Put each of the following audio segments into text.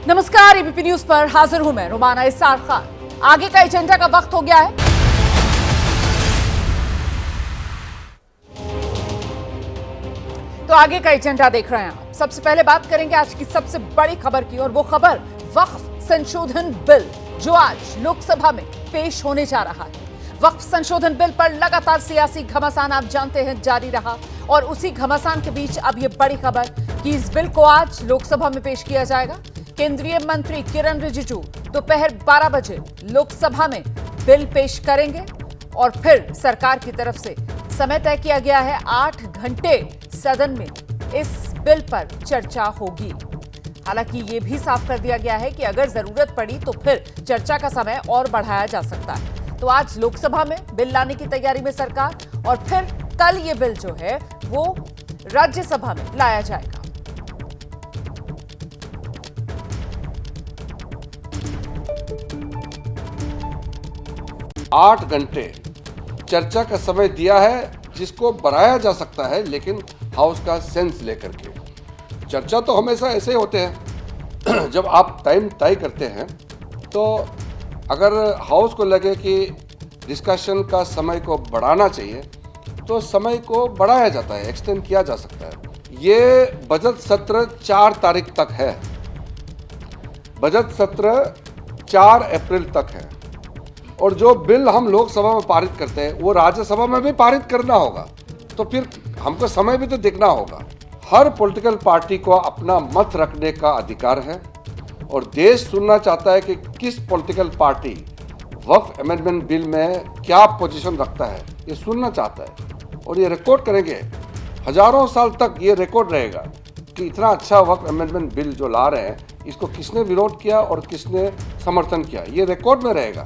नमस्कार, ABP news पर हाजिर हूं मैं रुमाना इसार खान। आगे का एजेंडा का वक्त हो गया है। तो आगे का एजेंडा देख रहे हैं आप। सबसे पहले बात करेंगे आज की सबसे बड़ी खबर की, और वो खबर वक्फ संशोधन बिल जो आज लोकसभा में पेश होने जा रहा है। वक्फ संशोधन बिल पर लगातार सियासी घमासान आप जानते हैं जारी रहा, और उसी घमासान के बीच अब ये बड़ी खबर कि इस बिल को आज लोकसभा में पेश किया जाएगा। केंद्रीय मंत्री किरण रिजिजू दोपहर 12 बजे लोकसभा में बिल पेश करेंगे, और फिर सरकार की तरफ से समय तय किया गया है 8 घंटे सदन में इस बिल पर चर्चा होगी। हालांकि ये भी साफ कर दिया गया है कि अगर जरूरत पड़ी तो फिर चर्चा का समय और बढ़ाया जा सकता है। तो आज लोकसभा में बिल लाने की तैयारी में सरकार, और फिर कल ये बिल जो है वो राज्यसभा में लाया जाएगा। 8 घंटे चर्चा का समय दिया है, जिसको बढ़ाया जा सकता है, लेकिन हाउस का सेंस लेकर के। चर्चा तो हमेशा ऐसे होते हैं जब आप टाइम तय करते हैं, तो अगर हाउस को लगे कि डिस्कशन का समय को बढ़ाना चाहिए तो समय को बढ़ाया जाता है, एक्सटेंड किया जा सकता है। ये बजट सत्र 4 तारीख तक है। बजट सत्र 4 अप्रैल तक है, और जो बिल हम लोकसभा में पारित करते हैं वो राज्यसभा में भी पारित करना होगा। तो फिर हमको समय भी तो देखना होगा। हर पॉलिटिकल पार्टी को अपना मत रखने का अधिकार है, और देश सुनना चाहता है कि किस पॉलिटिकल पार्टी वक्फ अमेंडमेंट बिल में क्या पोजीशन रखता है, ये सुनना चाहता है। और ये रिकॉर्ड करेंगे, हजारों साल तक ये रिकॉर्ड रहेगा कि इतना अच्छा वक्फ अमेंडमेंट बिल जो ला रहे हैं, इसको किसने विरोध किया और किसने समर्थन किया, ये रिकॉर्ड में रहेगा।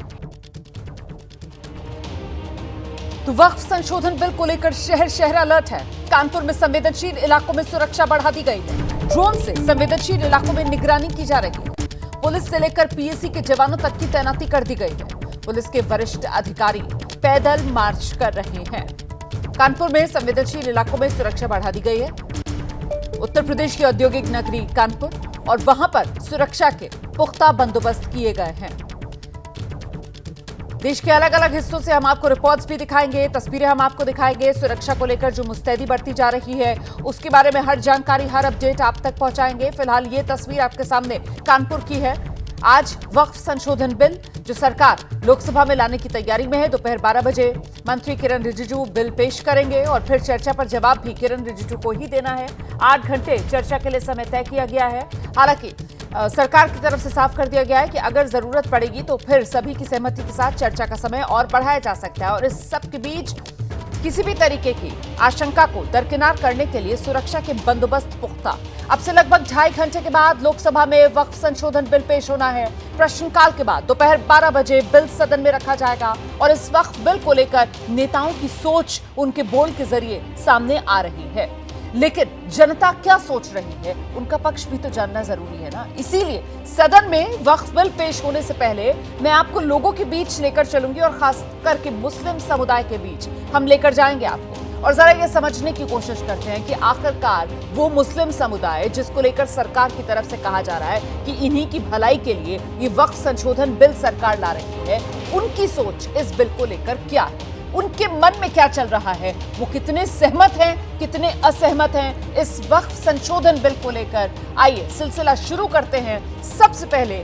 तो वक्फ संशोधन बिल को लेकर शहर शहर अलर्ट है। कानपुर में संवेदनशील इलाकों में सुरक्षा बढ़ा दी गई है। ड्रोन से संवेदनशील इलाकों में निगरानी की जा रही है। पुलिस से लेकर पीएसी के जवानों तक की तैनाती कर दी गई है। पुलिस के वरिष्ठ अधिकारी पैदल मार्च कर रहे हैं। कानपुर में संवेदनशील इलाकों में सुरक्षा बढ़ा दी गई है। उत्तर प्रदेश की औद्योगिक नगरी कानपुर, और वहां पर सुरक्षा के पुख्ता बंदोबस्त किए गए हैं। देश के अलग अलग हिस्सों से हम आपको रिपोर्ट्स भी दिखाएंगे, तस्वीरें हम आपको दिखाएंगे। सुरक्षा को लेकर जो मुस्तैदी बढ़ती जा रही है उसके बारे में हर जानकारी, हर अपडेट आप तक पहुंचाएंगे। फिलहाल ये तस्वीर आपके सामने कानपुर की है। आज वक्फ संशोधन बिल जो सरकार लोकसभा में लाने की तैयारी में है, दोपहर 12 बजे मंत्री किरण रिजिजू बिल पेश करेंगे, और फिर चर्चा पर जवाब भी किरण रिजिजू को ही देना है। 8 घंटे चर्चा के लिए समय तय किया गया है। हालांकि सरकार की तरफ से साफ कर दिया गया है कि अगर जरूरत पड़ेगी तो फिर सभी की सहमति के साथ चर्चा का समय और बढ़ाया जा सकता है। और इस सब के बीच किसी भी तरीके की आशंका को दरकिनार करने के लिए सुरक्षा के बंदोबस्त पुख्ता। अब से लगभग 2.5 घंटे के बाद लोकसभा में वक्फ संशोधन बिल पेश होना है। प्रश्नकाल के बाद दोपहर 12 बजे बिल सदन में रखा जाएगा, और इस वक्फ बिल को लेकर नेताओं की सोच उनके बोल के जरिए सामने आ रही है। लेकिन जनता क्या सोच रही है, उनका पक्ष भी तो जानना जरूरी है ना। इसीलिए सदन में वक्फ बिल पेश होने से पहले मैं आपको लोगों के बीच लेकर चलूंगी, और खास करके मुस्लिम समुदाय के बीच हम लेकर जाएंगे आपको, और जरा ये समझने की कोशिश करते हैं कि आखिरकार वो मुस्लिम समुदाय जिसको लेकर सरकार की तरफ से कहा जा रहा है कि इन्हीं की भलाई के लिए ये वक्फ संशोधन बिल सरकार ला रही है, उनकी सोच इस बिल को लेकर क्या है, उनके मन में क्या चल रहा है, वो कितने सहमत हैं, कितने असहमत हैं इस वक्फ संशोधन बिल को लेकर। आइए सिलसिला शुरू करते हैं। सबसे पहले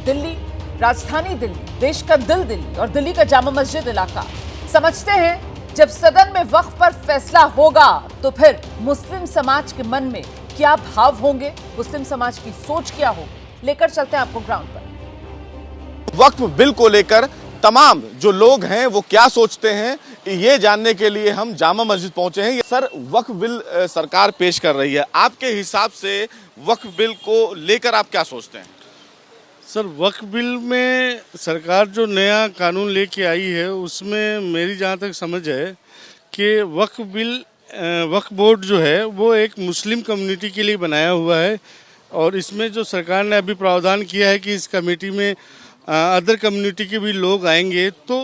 दिल्ली, राजधानी दिल्ली, देश का दिल दिल्ली, और दिल्ली का जामा मस्जिद इलाका। समझते हैं जब सदन में वक्फ पर फैसला होगा तो फिर मुस्लिम समाज के मन में क्या भाव होंगे, मुस्लिम समाज की सोच क्या होगी। लेकर चलते हैं आपको ग्राउंड पर। वक्फ बिल को लेकर तमाम जो लोग हैं वो क्या सोचते हैं, ये जानने के लिए हम जामा मस्जिद पहुंचे हैं। सर, वक्फ बिल सरकार पेश कर रही है, आपके हिसाब से वक्फ बिल को लेकर आप क्या सोचते हैं? सर, वक्फ बिल में सरकार जो नया कानून लेके आई है उसमें मेरी जहाँ तक समझ है कि वक्फ बोर्ड जो है वो एक मुस्लिम कम्युनिटी के लिए बनाया हुआ है, और इसमें जो सरकार ने अभी प्रावधान किया है कि इस कमेटी में अदर कम्युनिटी के भी लोग आएंगे। तो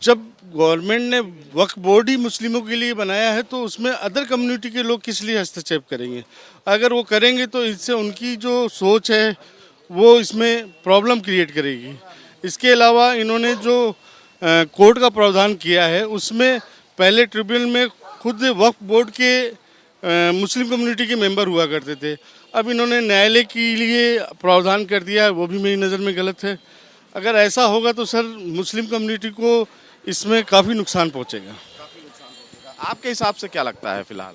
जब गवर्नमेंट ने वक्फ बोर्ड ही मुस्लिमों के लिए बनाया है तो उसमें अदर कम्युनिटी के लोग किस लिए हस्तक्षेप करेंगे? अगर वो करेंगे तो इससे उनकी जो सोच है वो इसमें प्रॉब्लम क्रिएट करेगी। इसके अलावा इन्होंने जो कोर्ट का प्रावधान किया है उसमें पहले ट्रिब्यूनल में खुद वक्फ बोर्ड के मुस्लिम कम्युनिटी के मेंबर हुआ करते थे, अब इन्होंने न्यायालय के लिए प्रावधान कर दिया है, वो भी मेरी नज़र में गलत है। अगर ऐसा होगा तो सर मुस्लिम कम्युनिटी को इसमें काफ़ी नुकसान पहुंचेगा। आपके हिसाब से क्या लगता है फिलहाल?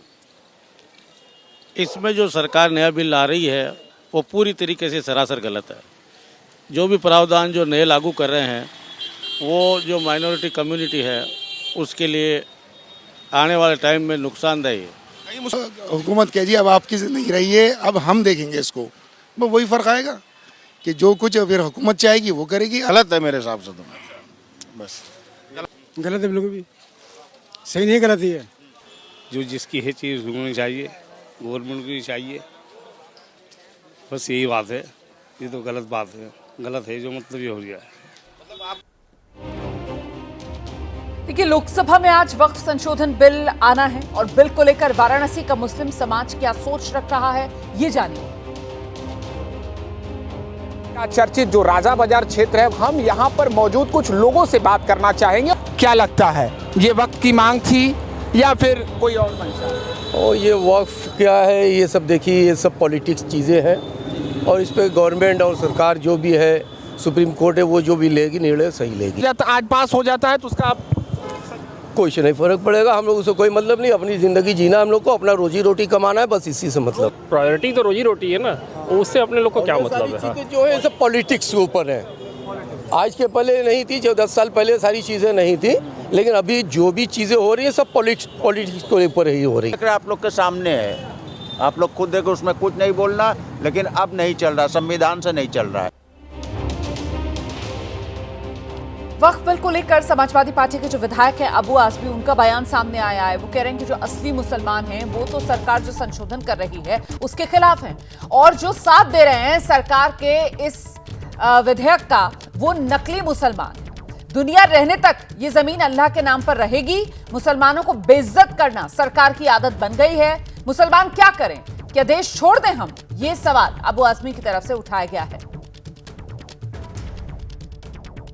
इसमें जो सरकार नया बिल ला रही है वो पूरी तरीके से सरासर गलत है। जो भी प्रावधान जो नए लागू कर रहे हैं वो जो माइनॉरिटी कम्युनिटी है उसके लिए आने वाले टाइम में नुकसानदेह है। हुकूमत कह जी अब आपकी नहीं रही है, अब हम देखेंगे इसको, वो वही फ़र्क आएगा कि जो कुछ फिर हुकूमत चाहेगी वो करेगी। गलत है मेरे हिसाब से, तो बस गलत है, बिल्कुल भी सही नहीं, गलत ही है। जो जिसकी है चीज़ होनी चाहिए, गवर्नमेंट को चाहिए, बस यही बात है। ये तो गलत बात है, गलत है जो मतलब ये हो गया है। देखिए, लोकसभा में आज वक्फ संशोधन बिल आना है और बिल को लेकर वाराणसी का मुस्लिम समाज क्या सोच रख रहा है, ये जानिए। चर्चित जो राजा बाजार क्षेत्र है, हम यहाँ पर मौजूद कुछ लोगों से बात करना चाहेंगे। क्या लगता है, ये वक्त की मांग थी या फिर कोई और मंशा? और ये वक्फ क्या है, ये सब देखिए, ये सब पॉलिटिक्स चीज़ें हैं और इस पर गवर्नमेंट और सरकार जो भी है, सुप्रीम कोर्ट है, वो जो भी लेगी निर्णय सही लेगी। आज पास हो जाता है तो उसका कोई से नहीं फर्क पड़ेगा, हम लोग से कोई मतलब नहीं, अपनी ज़िंदगी जीना, हम लोग को अपना रोजी रोटी कमाना है, बस इसी से मतलब। प्रायोरिटी तो रोजी रोटी है ना, उससे अपने लोग को क्या मतलब है? हाँ। जो है सब पॉलिटिक्स के ऊपर है। आज के पहले नहीं थी, 10 साल पहले सारी चीज़ें नहीं थी, लेकिन अभी जो भी चीज़ें हो रही है सब पॉलिटिक्स के ऊपर ही हो रही है। आप लोग के सामने है, आप लोग खुद देखो, उसमें कुछ नहीं बोलना, लेकिन अब नहीं चल रहा, संविधान से नहीं चल रहा है। वक्फ बिल को लेकर समाजवादी पार्टी के जो विधायक हैं अबू आजमी, उनका बयान सामने आया है। वो कह रहे हैं कि जो असली मुसलमान हैं वो तो सरकार जो संशोधन कर रही है उसके खिलाफ हैं, और जो साथ दे रहे हैं सरकार के इस विधेयक का वो नकली मुसलमान हैं। दुनिया रहने तक ये जमीन अल्लाह के नाम पर रहेगी। मुसलमानों को बेइज्जत करना सरकार की आदत बन गई है। मुसलमान क्या करें, क्या देश छोड़ दें हम? ये सवाल अबू आजमी की तरफ से उठाया गया है।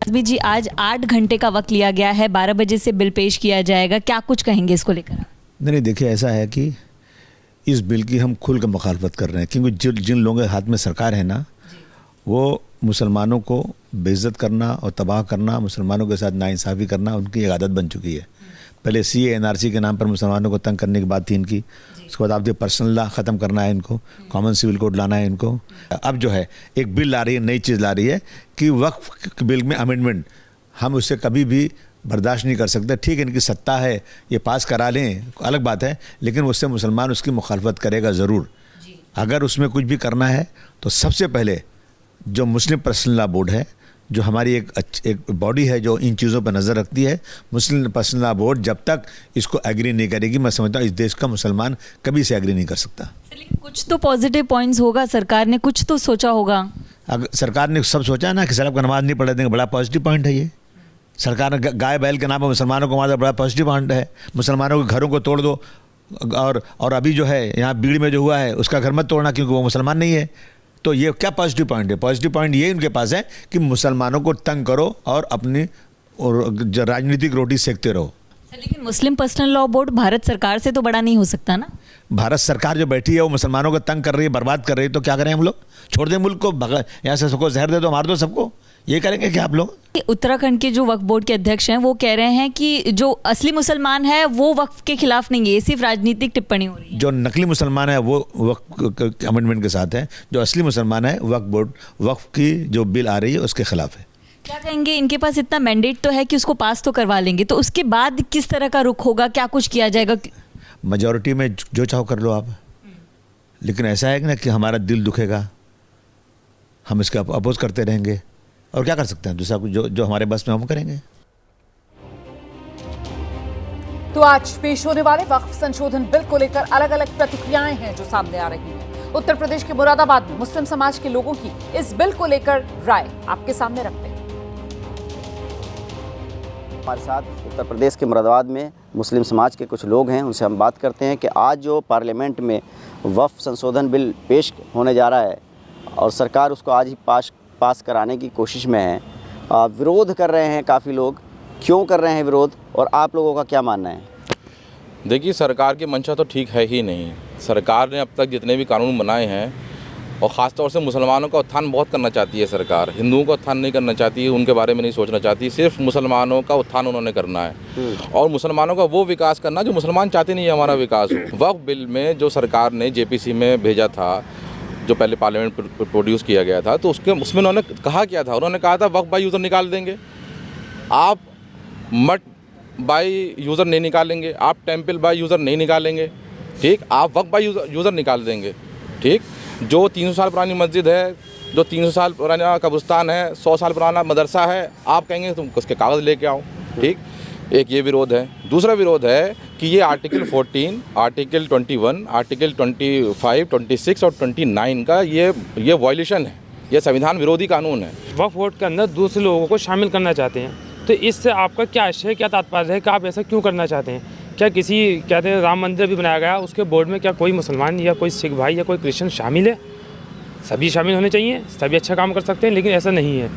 आजमी जी, आज 8 घंटे का वक्त लिया गया है, 12 बजे से बिल पेश किया जाएगा, क्या कुछ कहेंगे इसको लेकर? नहीं, देखिए, ऐसा है कि इस बिल की हम खुल कर मुखालफत कर रहे हैं, क्योंकि जिन लोगों के हाथ में सरकार है ना, वो मुसलमानों को बेइज्जत करना और तबाह करना, मुसलमानों के साथ नाइंसाफ़ी करना उनकी एक आदत बन चुकी है। पहले CA NRC के नाम पर मुसलमानों को तंग करने की बात थी इनकी, उसके बाद आप पर्सनल लॉ ख़त्म करना है इनको, कॉमन सिविल कोड लाना है इनको। अब जो है एक बिल ला रही है, नई चीज़ ला रही है कि वक्फ बिल में अमेंडमेंट, हम उससे कभी भी बर्दाश्त नहीं कर सकते। ठीक है, इनकी सत्ता है, ये पास करा लें, अलग बात है, लेकिन उससे मुसलमान उसकी मुखालफत करेगा ज़रूर। अगर उसमें कुछ भी करना है तो सबसे पहले जो मुस्लिम पर्सनल लॉ बोर्ड है, जो हमारी एक बॉडी है जो इन चीज़ों पर नज़र रखती है, मुस्लिम पर्सनल लॉ बोर्ड जब तक इसको एग्री नहीं करेगी, मैं समझता हूँ इस देश का मुसलमान कभी से एग्री नहीं कर सकता। कुछ तो पॉजिटिव पॉइंट्स होगा, सरकार ने कुछ तो सोचा होगा। अगर सरकार ने सब सोचा ना कि सड़क पर नमाज नहीं पढ़ने देंगे, बड़ा पॉजिटिव पॉइंट है ये। सरकार ने गाय बैल के नाम पर मुसलमानों को मारा, बड़ा पॉजिटिव पॉइंट है। मुसलमानों के घरों को तोड़ दो, और अभी जो है यहाँ बीड़ में जो हुआ है उसका घर मत तोड़ना क्योंकि वो मुसलमान नहीं है। तो ये क्या पॉजिटिव पॉइंट है? पॉजिटिव पॉइंट ये उनके पास है कि मुसलमानों को तंग करो और अपनी राजनीतिक रोटी सेकते रहो। लेकिन मुस्लिम पर्सनल लॉ बोर्ड भारत सरकार से तो बड़ा नहीं हो सकता ना? भारत सरकार जो बैठी है वो मुसलमानों को तंग कर रही है, बर्बाद कर रही है, तो क्या करें हम लोग? छोड़ दें मुल्क को, यहाँ से सबको जहर दे दो, मार दो सबको, ये करेंगे क्या आप लोग? उत्तराखंड के जो वक्फ बोर्ड के अध्यक्ष हैं वो कह रहे हैं कि जो असली मुसलमान है वो वक्फ के खिलाफ नहीं है, ये सिर्फ राजनीतिक टिप्पणी हो रही है। जो नकली मुसलमान है वो वक्फ अमेंडमेंट के साथ है, जो असली मुसलमान है वक्फ की जो बिल आ रही है उसके खिलाफ है। क्या कहेंगे, इनके पास इतना मैंडेट तो है कि उसको पास तो करवा लेंगे, तो उसके बाद किस तरह का रुख होगा, क्या कुछ किया जाएगा? मेजॉरिटी में जो चाहो कर लो आप, लेकिन ऐसा है ना कि हमारा दिल दुखेगा, हम इसका अपोज करते रहेंगे, और क्या कर सकते हैं? दूसरा कुछ जो हमारे बस में हम करेंगे। तो आज पेश होने वाले वक्फ संशोधन बिल को लेकर अलग अलग प्रतिक्रियाएं हैं जो सामने आ रही हैं। उत्तर प्रदेश के मुरादाबाद में मुस्लिम समाज के लोगों की इस बिल को लेकर राय आपके सामने रखते हैं। हमारे साथ उत्तर प्रदेश के मुरादाबाद में मुस्लिम समाज के कुछ लोग हैं, उनसे हम बात करते हैं कि आज जो पार्लियामेंट में वक्फ संशोधन बिल पेश होने जा रहा है, और सरकार उसको आज ही पास कराने की कोशिश में है। विरोध कर रहे हैं काफ़ी लोग, क्यों कर रहे हैं विरोध और आप लोगों का क्या मानना है? देखिए, सरकार की मंशा तो ठीक है ही नहीं। सरकार ने अब तक जितने भी कानून बनाए हैं और ख़ास तौर से मुसलमानों का उत्थान बहुत करना चाहती है सरकार, हिंदुओं का उत्थान नहीं करना चाहती, उनके बारे में नहीं सोचना चाहती, सिर्फ मुसलमानों का उत्थान उन्होंने करना है और मुसलमानों का वो विकास करना जो मुसलमान चाहते नहीं है हमारा विकास हो। वक्फ बिल में जो सरकार ने जेपीसी में भेजा था, जो पहले पार्लियामेंट प्रोड्यूस किया गया था, तो उसमें उन्होंने कहा क्या था? उन्होंने कहा था वक्फ बाय यूज़र निकाल देंगे, आप मठ बाय यूज़र नहीं निकालेंगे, आप टेम्पल बाय यूज़र नहीं निकालेंगे, ठीक, आप वक्फ बाय यूज़र निकाल देंगे, ठीक। जो 300 साल पुरानी मस्जिद है, जो 300 साल पुराना कब्रिस्तान है, 100 साल पुराना मदरसा है, आप कहेंगे तुम उसके कागज़ लेके आओ, ठीक। एक ये विरोध है। दूसरा विरोध है कि ये आर्टिकल 14, आर्टिकल 21, आर्टिकल 25, 26 और 29 का ये वायलेशन है, ये संविधान विरोधी कानून है। वक्फ बोर्ड के अंदर दूसरे लोगों को शामिल करना चाहते हैं, तो इससे आपका क्या आशय, क्या तात्पर्य है कि आप ऐसा क्यों करना चाहते हैं? क्या किसी कहते हैं राम मंदिर भी बनाया गया, उसके बोर्ड में क्या कोई मुसलमान या कोई सिख भाई या कोई क्रिश्चियन शामिल है? सभी शामिल होने चाहिए, सभी अच्छा काम कर सकते हैं, लेकिन ऐसा नहीं है।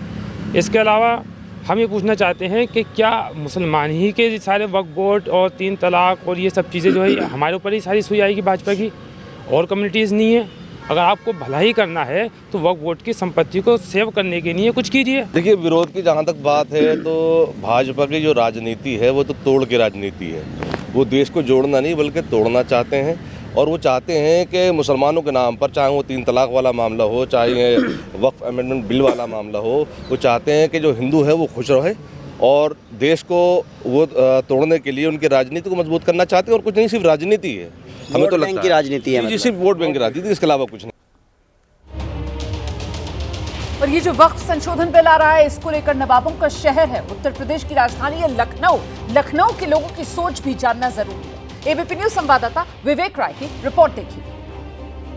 इसके अलावा हम ये पूछना चाहते हैं कि क्या मुसलमान ही के सारे वक्फ बोर्ड और 3 तलाक और ये सब चीज़ें जो है हमारे ऊपर ही सारी सुई आएगी भाजपा की, और कम्युनिटीज़ नहीं है? अगर आपको भला ही करना है तो वक्फ बोर्ड की संपत्ति को सेव करने के लिए कुछ कीजिए। देखिए, विरोध की जहाँ तक बात है तो भाजपा की जो राजनीति है वो तो तोड़ की राजनीति है। वो देश को जोड़ना नहीं बल्कि तोड़ना चाहते हैं, और वो चाहते हैं कि मुसलमानों के नाम पर, चाहे वो 3 तलाक वाला मामला हो, चाहे वक्फ अमेंडमेंट बिल वाला मामला हो, वो चाहते हैं कि जो हिंदू है वो खुश रहे और देश को वो तोड़ने के लिए उनकी राजनीति को मजबूत करना चाहते हैं। और कुछ नहीं, सिर्फ राजनीति है, हमें तो लगता है की राजनीति है, सिर्फ वोट बैंक की राजनीति, इसके अलावा कुछ नहीं। और ये जो वक्फ संशोधन बिल आ रहा है, इसको लेकर नवाबों का शहर है, उत्तर प्रदेश की राजधानी है लखनऊ के लोगों की सोच भी जानना जरूरी है। एबीपी न्यूज संवाददाता विवेक राय की रिपोर्ट देखिए।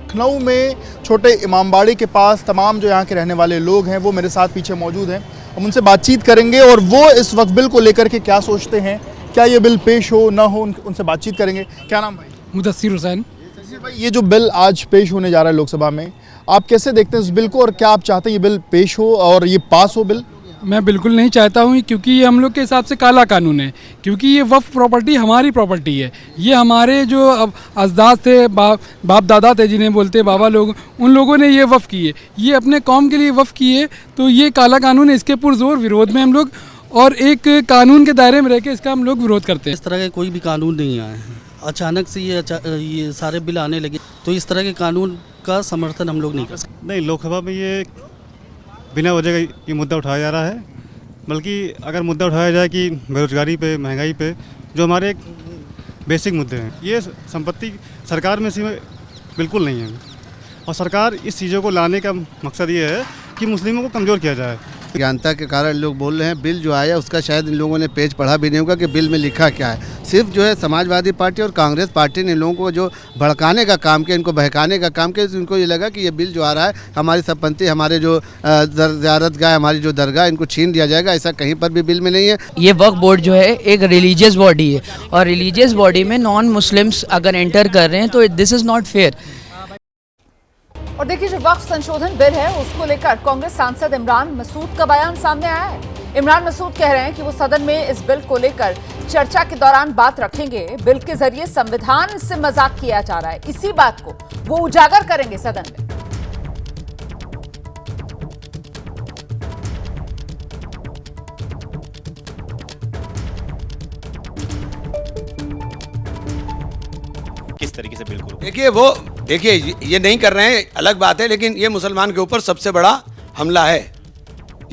लखनऊ में छोटे इमामबाड़ी के पास तमाम जो यहाँ के रहने वाले लोग हैं वो मेरे साथ पीछे मौजूद हैं। हम उनसे बातचीत करेंगे और वो इस वक्फ बिल को लेकर के क्या सोचते हैं, क्या ये बिल पेश हो ना हो, उनसे बातचीत करेंगे। क्या नाम भाई? मुदस्सिर हुसैन। भाई, ये जो बिल आज पेश होने जा रहा है लोकसभा में, आप कैसे देखते हैं इस बिल को और क्या आप चाहते हैं ये बिल पेश हो और ये पास हो बिल? मैं बिल्कुल नहीं चाहता हूँ, क्योंकि ये हम लोग के हिसाब से काला कानून है, क्योंकि ये वक्फ प्रॉपर्टी हमारी प्रॉपर्टी है। ये हमारे जो अब अजदाद थे, बाप दादा थे जिन्हें बोलते बाबा लोग, उन लोगों ने ये वक्फ किए, ये अपने कौम के लिए वक्फ किए, तो ये काला कानून है। इसके पुरजोर विरोध में हम लोग, और एक कानून के दायरे में रह के इसका हम लोग विरोध करते हैं। इस तरह के कोई भी कानून नहीं आए हैं, अचानक से ये सारे बिल आने लगे, तो इस तरह के कानून का समर्थन हम लोग नहीं कर सकते। नहीं, लोकसभा में ये बिना वजह का ये मुद्दा उठाया जा रहा है, बल्कि अगर मुद्दा उठाया जाए कि बेरोजगारी पे, महंगाई पे, जो हमारे एक बेसिक मुद्दे हैं, ये संपत्ति सरकार में सीमा बिल्कुल नहीं है। और सरकार इस चीज़ों को लाने का मकसद ये है कि मुस्लिमों को कमज़ोर किया जाए। ज्ञानता के कारण लोग बोल रहे हैं। बिल जो आया उसका शायद इन लोगों ने पेज पढ़ा भी नहीं होगा कि बिल में लिखा क्या है। सिर्फ जो है समाजवादी पार्टी और कांग्रेस पार्टी ने लोगों को जो भड़काने का काम किया, इनको बहकाने का काम किया। इनको ये लगा कि ये बिल जो आ रहा है हमारी संपत्ति, हमारे जो ज़ियारत गाह, हमारी जो दरगाह, इनको छीन दिया जाएगा। ऐसा कहीं पर भी बिल में नहीं है। ये वक्फ बोर्ड जो है एक रिलीजियस बॉडी है, और रिलीजियस बॉडी में नॉन मुस्लिम्स अगर एंटर कर रहे हैं तो दिस इज़ नॉट फेयर। और देखिए, जो वक्फ संशोधन बिल है उसको लेकर कांग्रेस सांसद इमरान मसूद का बयान सामने आया है। इमरान मसूद कह रहे हैं कि वो सदन में इस बिल को लेकर चर्चा के दौरान बात रखेंगे। बिल के जरिए संविधान से मजाक किया जा रहा है, इसी बात को वो उजागर करेंगे सदन में। किस तरीके से बिल्कुल देखिए ये नहीं कर रहे हैं अलग बात है, लेकिन ये मुसलमान के ऊपर सबसे बड़ा हमला है।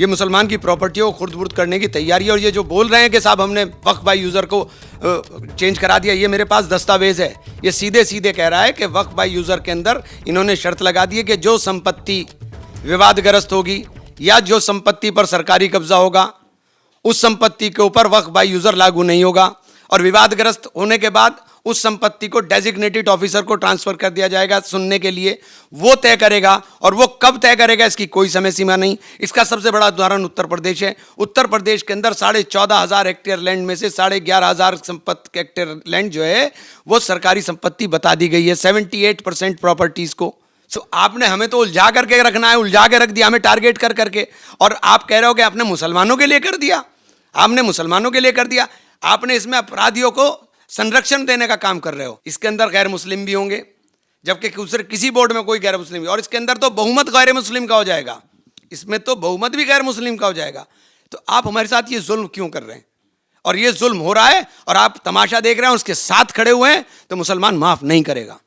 ये मुसलमान की प्रॉपर्टियों को खुर्द-बुर्द करने की तैयारी है। और ये जो बोल रहे हैं कि साहब हमने वक्फ बाय यूज़र को चेंज करा दिया, ये मेरे पास दस्तावेज है। ये सीधे सीधे कह रहा है कि वक्फ बाय यूज़र के अंदर इन्होंने शर्त लगा दी है कि जो संपत्ति विवादग्रस्त होगी या जो संपत्ति पर सरकारी कब्जा होगा, उस संपत्ति के ऊपर वक्फ बाय यूज़र लागू नहीं होगा। और विवादग्रस्त होने के बाद उस संपत्ति को डेजिग्नेटेड ऑफिसर को ट्रांसफर कर दिया जाएगा सुनने के लिए। वो तय करेगा, और वो कब तय करेगा इसकी कोई समय सीमा नहीं। इसका सबसे बड़ा उदाहरण उत्तर प्रदेश है। उत्तर प्रदेश के अंदर 14,500 हेक्टेयर लैंड में से 11,500 हेक्टेयर लैंड जो है वो सरकारी संपत्ति बता दी गई है। 78% प्रॉपर्टीज को तो आपने हमें तो उलझा करके रखना है, उलझा के रख दिया हमें टारगेट कर करके। और आप कह रहे हो कि आपने मुसलमानों के लिए कर दिया, आपने मुसलमानों के लिए कर दिया। आपने इसमें अपराधियों को संरक्षण देने का काम कर रहे हो। इसके अंदर गैर मुस्लिम भी होंगे, जबकि दूसरे किसी बोर्ड में कोई गैर मुस्लिम भी, और इसके अंदर तो बहुमत गैर मुस्लिम का हो जाएगा, इसमें तो बहुमत भी गैर मुस्लिम का हो जाएगा। तो आप हमारे साथ ये जुल्म क्यों कर रहे हैं? और ये जुल्म हो रहा है और आप तमाशा देख रहे हैं, उसके साथ खड़े हुए हैं, तो मुसलमान माफ नहीं करेगा।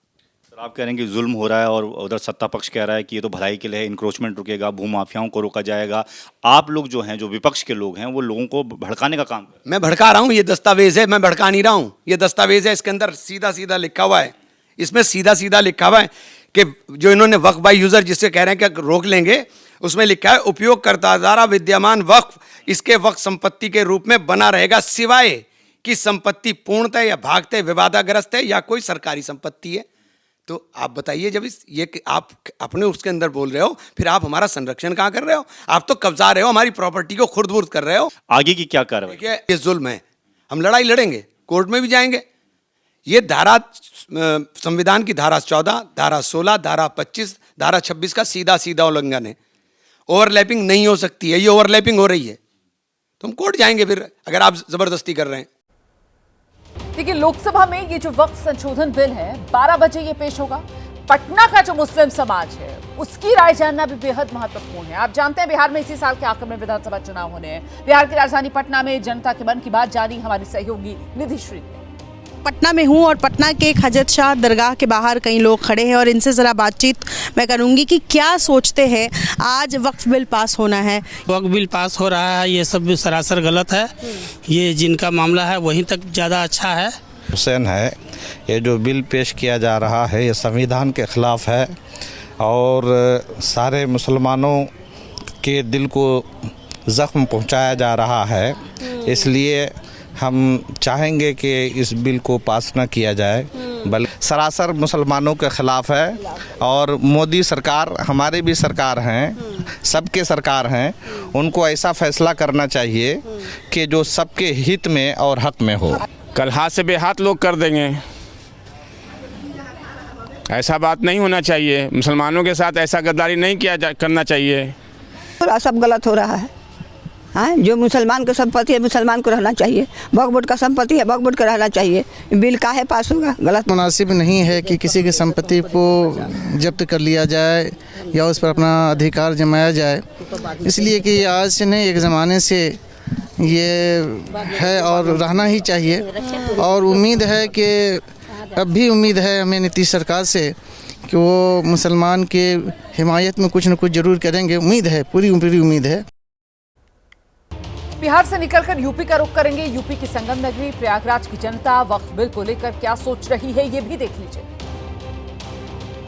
आप कह रहे हैं कि जुल्म हो रहा है और उधर सत्ता पक्ष कह रहा है कि ये तो भलाई के लिए है, इंक्रोचमेंट रुकेगा, भूमाफियाओं को रोका जाएगा। आप लोग जो हैं, जो विपक्ष के लोग हैं, वो लोगों को भड़काने का काम कर रहे हैं। मैं भड़का रहा हूं, ये दस्तावेज है, मैं भड़का नहीं रहा हूं। ये दस्तावेज है, इसके अंदर सीधा सीधा लिखा हुआ है, इसमें सीधा सीधा लिखा हुआ है कि जो इन्होंने वक्फ बाय यूजर जिससे कह रहे हैं कि रोक लेंगे, उसमें लिखा है उपयोगकर्ता द्वारा विद्यमान वक्फ इसके वक्फ संपत्ति के रूप में बना रहेगा, सिवाय कि संपत्ति पूर्णतः या भागतः विवादाग्रस्त है या कोई सरकारी संपत्ति है। तो आप बताइए, जब ये आप अपने उसके अंदर बोल रहे हो, फिर आप हमारा संरक्षण कहाँ कर रहे हो? आप तो कब्जा रहे हो, हमारी प्रॉपर्टी को खुर्द-बुर्द कर रहे हो। आगे की क्या कार्रवाई? ये जुल्म है, हम लड़ाई लड़ेंगे, कोर्ट में भी जाएंगे। ये धारा संविधान की धारा 14, धारा 16, धारा 25, धारा 26 का सीधा सीधा उल्लंघन है। ओवरलैपिंग नहीं हो सकती है, ये ओवरलैपिंग हो रही है, तो हम कोर्ट जाएंगे फिर, अगर आप जबरदस्ती कर रहे हैं। देखिए, लोकसभा में ये जो वक्फ संशोधन बिल है 12 बजे ये पेश होगा। पटना का जो मुस्लिम समाज है उसकी राय जानना भी बेहद महत्वपूर्ण है। आप जानते हैं बिहार में इसी साल के आखिर में विधानसभा चुनाव होने हैं। बिहार की राजधानी पटना में जनता के मन की बात जानी हमारी सहयोगी निधि श्री ने। पटना में हूँ और पटना के एक हजरत शाह दरगाह के बाहर कई लोग खड़े हैं और इनसे ज़रा बातचीत मैं करूँगी कि क्या सोचते हैं। आज वक्फ बिल पास होना है, वक्फ बिल पास हो रहा है, ये सब सरासर गलत है। ये जिनका मामला है वहीं तक ज़्यादा अच्छा है। हुसैन है, ये जो बिल पेश किया जा रहा है ये संविधान के ख़िलाफ़ है और सारे मुसलमानों के दिल को ज़ख्म पहुंचाया जा रहा है। इसलिए हम चाहेंगे कि इस बिल को पास न किया जाए, बल्कि सरासर मुसलमानों के ख़िलाफ़ है। और मोदी सरकार, हमारे भी सरकार हैं, सबके सरकार हैं, उनको ऐसा फ़ैसला करना चाहिए कि जो सबके हित में और हक़ में हो। कल हाथ से बेहाथ लोग कर देंगे, ऐसा बात नहीं होना चाहिए। मुसलमानों के साथ ऐसा गद्दारी नहीं करना चाहिए। सब गलत हो रहा है। हाँ, जो मुसलमान को संपत्ति है मुसलमान को रहना चाहिए, वक्फ बोर्ड का संपत्ति है वक्फ बोर्ड को रहना चाहिए। बिल काहे पास होगा? गलत मुनासिब नहीं है कि किसी की संपत्ति को जब्त कर लिया जाए या उस पर अपना अधिकार जमाया जाए, इसलिए कि आज से नहीं एक ज़माने से ये है और रहना ही चाहिए। और उम्मीद है कि अब भी उम्मीद है हमें नीतीश सरकार से कि वो मुसलमान के हिमायत में कुछ न कुछ ज़रूर करेंगे। उम्मीद है, पूरी उम्मीद है। बिहार से निकलकर यूपी का रुख करेंगे। यूपी की संगम नगरी प्रयागराज की जनता वक्फ बिल को लेकर क्या सोच रही है, ये भी देख लीजिए।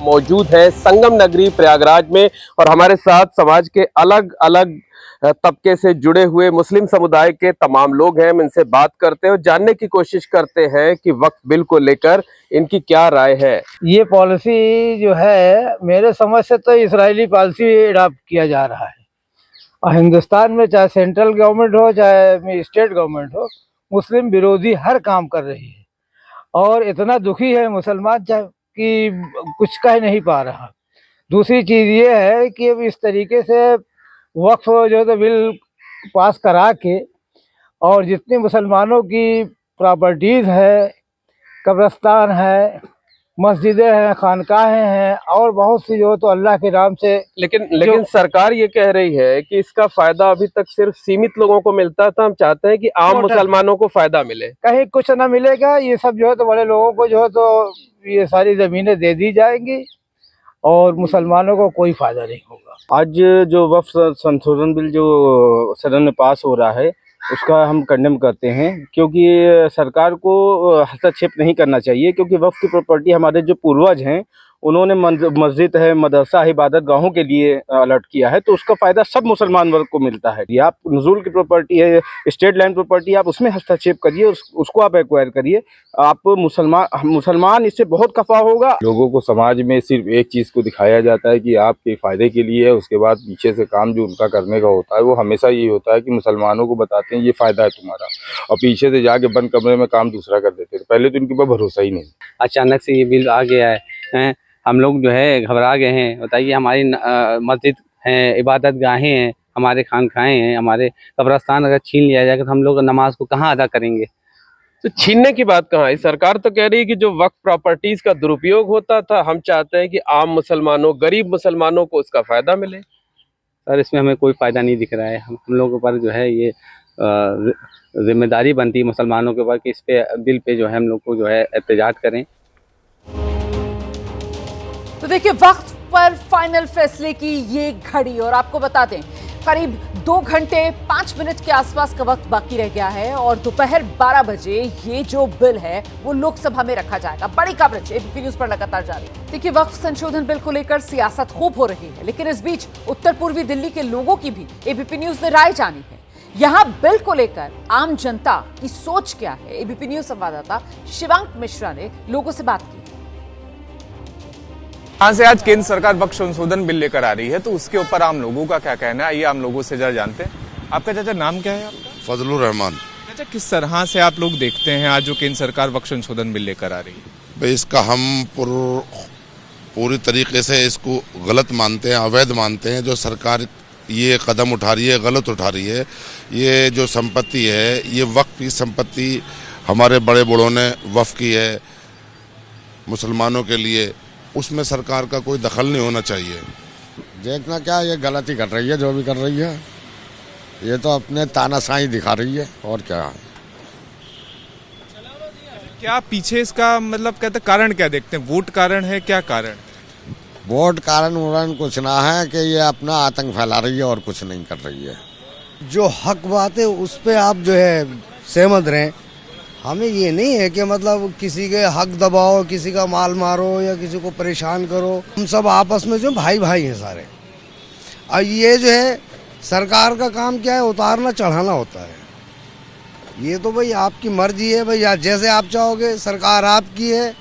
मौजूद है संगम नगरी प्रयागराज में और हमारे साथ समाज के अलग अलग तबके से जुड़े हुए मुस्लिम समुदाय के तमाम लोग हैं। हम इनसे बात करते हैं और जानने की कोशिश करते हैं कि वक्फ बिल को लेकर इनकी क्या राय है। ये पॉलिसी जो है मेरे समझ से तो इजरायली पॉलिसी अडॉप्ट किया जा रहा है। और हिंदुस्तान में चाहे सेंट्रल गवर्नमेंट हो चाहे स्टेट गवर्नमेंट हो, मुस्लिम विरोधी हर काम कर रही है और इतना दुखी है मुसलमान कि कुछ कह नहीं पा रहा। दूसरी चीज़ ये है कि अब इस तरीके से वक्फ जो है तो बिल पास करा के और जितनी मुसलमानों की प्रॉपर्टीज़ है, कब्रिस्तान है, मस्जिदें हैं, खानकाहें हैं और बहुत सी जो तो अल्लाह के नाम से, लेकिन सरकार ये कह रही है कि इसका फायदा अभी तक सिर्फ सीमित लोगों को मिलता था। हम चाहते हैं कि आम मुसलमानों को फायदा मिले। कहीं कुछ ना मिलेगा। ये सब जो है तो बड़े लोगों को जो है तो ये सारी ज़मीनें दे दी जाएंगी और मुसलमानों को कोई फायदा नहीं होगा। आज जो वक्फ संशोधन बिल जो सदन में पास हो रहा है उसका हम कंडेम करते हैं, क्योंकि सरकार को हस्तक्षेप नहीं करना चाहिए। क्योंकि वक्फ की प्रॉपर्टी हमारे जो पूर्वज हैं उन्होंने मस्जिद है, मदरसा, इबादत गाहों के लिए अलर्ट किया है, तो उसका फ़ायदा सब मुसलमान वर्ग को मिलता है। ये आप नज़ुल की प्रॉपर्टी है, स्टेट लैंड प्रॉपर्टी, आप उसमें हस्तक्षेप करिए, उसको आप एक्वायर करिए। आप मुसलमान इससे बहुत खफा होगा। लोगों को समाज में सिर्फ एक चीज़ को दिखाया जाता है कि आपके फ़ायदे के लिए है, उसके बाद पीछे से काम जो उनका करने का होता है वो हमेशा यही होता है कि मुसलमानों को बताते हैं ये फ़ायदा है तुम्हारा, और पीछे से जाके बंद कमरे में काम दूसरा कर देते थे। पहले तो इनके ऊपर भरोसा ही नहीं। अचानक से ये बिल आ गया है, हम लोग जो है घबरा गए हैं। बताइए, हमारी मस्जिद हैं, इबादत गाहें हैं, हमारे खानखाएँ हैं, हमारे कब्रस्तान अगर छीन लिया जाएगा तो हम लोग नमाज को कहाँ अदा करेंगे? तो छीनने की बात कहाँ है? सरकार तो कह रही है कि जो वक्फ प्रॉपर्टीज का दुरुपयोग होता था, हम चाहते हैं कि आम मुसलमानों, गरीब मुसलमानों को उसका फायदा मिले। सर, इसमें हमें कोई फ़ायदा नहीं दिख रहा है। हम लोगों पर जो है ये जिम्मेदारी बनती है मुसलमानों के ऊपर कि इस पे बिल पे जो है हम लोग को जो है एहतजाज करें। तो देखिए, वक्त पर फाइनल फैसले की ये घड़ी, और आपको बता दें करीब 2 घंटे 5 मिनट के आसपास का वक्त बाकी रह गया है और दोपहर 12 बजे ये जो बिल है वो लोकसभा में रखा जाएगा। बड़ी कवरेज एबीपी न्यूज पर लगातार जारी है। देखिए, वक्फ संशोधन बिल को लेकर सियासत खूब हो रही है, लेकिन इस बीच उत्तर पूर्वी दिल्ली के लोगों की भी एबीपी न्यूज ने राय जानी है। यहाँ बिल को लेकर आम जनता की सोच क्या है, एबीपी न्यूज संवाददाता शिवांक मिश्रा ने लोगों से बात की। यहाँ से आज केंद्र सरकार वक्फ संशोधन बिल लेकर आ रही है, तो उसके ऊपर आम लोगों का क्या कहना है, आइए आम लोगों से जरा जानते हैं। आपका चाचा नाम क्या है आपका? फजलुर रहमान। चाचा, किस तरह से आप लोग देखते हैं आज जो केंद्र सरकार वक्फ संशोधन बिल लेकर आ रही है? भाई, इसका हम पूरी तरीके से इसको गलत मानते हैं, अवैध मानते हैं। जो सरकार ये कदम उठा रही है, गलत उठा रही है। ये जो संपत्ति है, ये वक्फ की संपत्ति हमारे बड़े बूढ़ों ने वक्फ की है मुसलमानों के लिए, उसमें सरकार का कोई दखल नहीं होना चाहिए। देखना क्या, ये गलत ही कर रही है, जो भी कर रही है। ये तो अपने तानाशाही दिखा रही है, और क्या। क्या पीछे इसका मतलब कहते कारण क्या देखते हैं? वोट कारण है, क्या कारण? वोट कारण कुछ ना है कि ये अपना आतंक फैला रही है, और कुछ नहीं कर रही है। जो हक बात है उस पे आप जो है सहमत रहें। हमें ये नहीं है कि मतलब किसी के हक दबाओ, किसी का माल मारो या किसी को परेशान करो। हम सब आपस में जो भाई भाई हैं सारे। और ये जो है सरकार का काम क्या है, उतारना चढ़ाना होता है। ये तो भाई आपकी मर्जी है भाई, जैसे आप चाहोगे। सरकार आपकी है,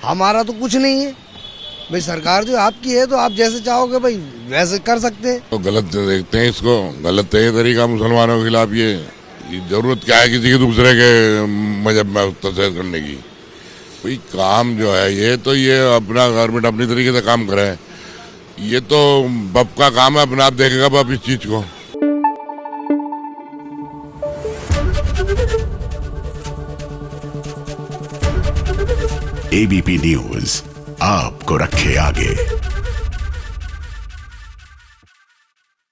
हमारा तो कुछ नहीं है भाई। सरकार जो आपकी है तो आप जैसे चाहोगे भाई वैसे कर सकते हैं। तो गलत देखते हैं इसको, गलत है तरीका मुसलमानों के खिलाफ। ये जरूरत क्या है किसी के दूसरे के मजहब में तस्वीर करने की? भाई काम जो है ये तो ये अपना गवर्नमेंट अपनी तरीके से काम करे। ये तो बाप का काम है, अपना आप देखेगा बाप इस चीज को। एबीपी न्यूज आपको रखे आगे।